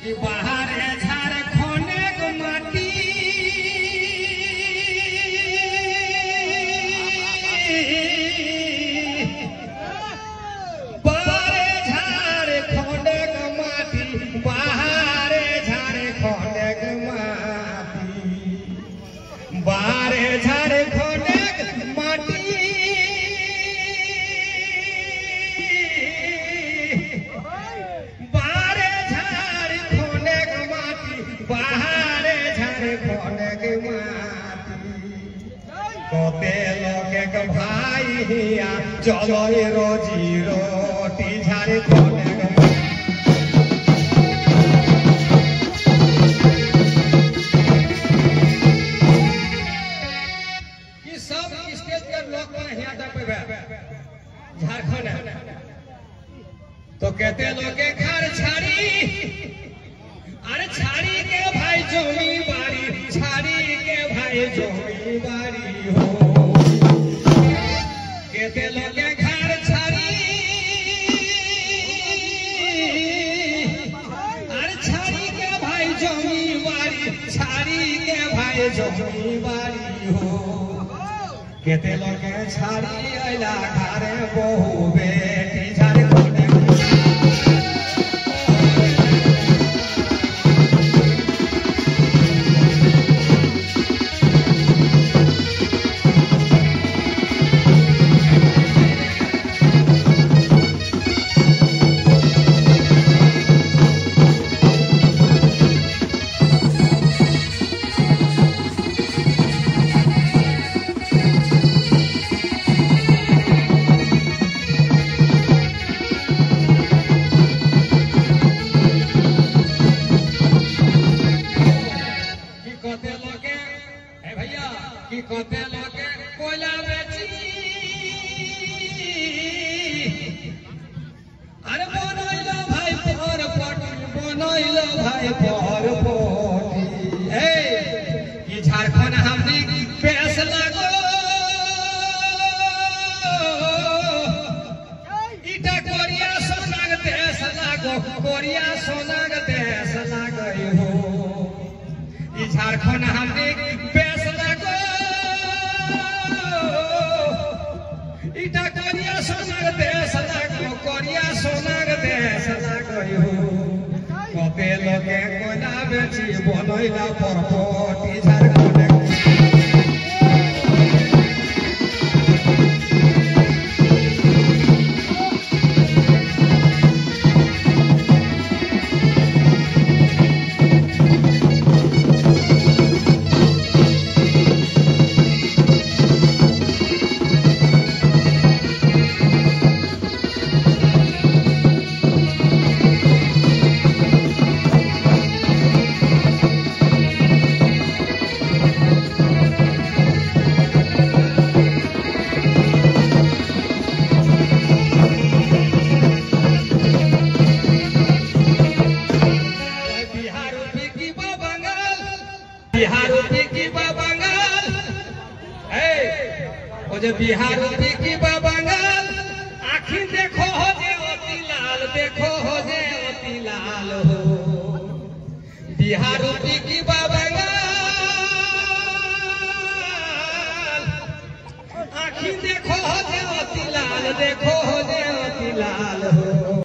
बाहरे झारखंड माटी बाहरे झारखंड माटी बाहरे झारखंड माटी बाहरे झारखंड माटी कते लोग भाई हिया चलो रोजी रोटी झारखंड सब स्टेज के लोग झारखंड तो कहते लोग घर छाड़ी अरे छाड़ी के भाई जमी बाड़ी छाड़ी के भाई जमी बाड़ी हो कहते लोग घर छाड़ी अरे छाड़ी के भाई जमी बाड़ी छाड़ी के भाई जमी बाड़ी हो कहते लोग छाड़ी अला घर बहु बेटी झारखंड कहते लोग कोयला बेची अरे बनैलो भाई पर पटी बनैलो भाई पर पटी कि झारखंड हमनी पेश लागो इटा कोरिया सोनाग देश लागो कोरिया सोनाग देश लागो हो ई झारखंड हमनी पेश लागो इटा कोरिया सोनाग देश लागो कोरिया सोनाग देश लागो कते लोगे कोयला बेची बनैला पर पटी झारखंड बिहार की बंगाल आखिर देखो हो जे अति लाल देखो हो जे अति लाल हो बिहार की बंगाल आखिर देखो हो जे अति लाल देखो हो जे अति लाल हो।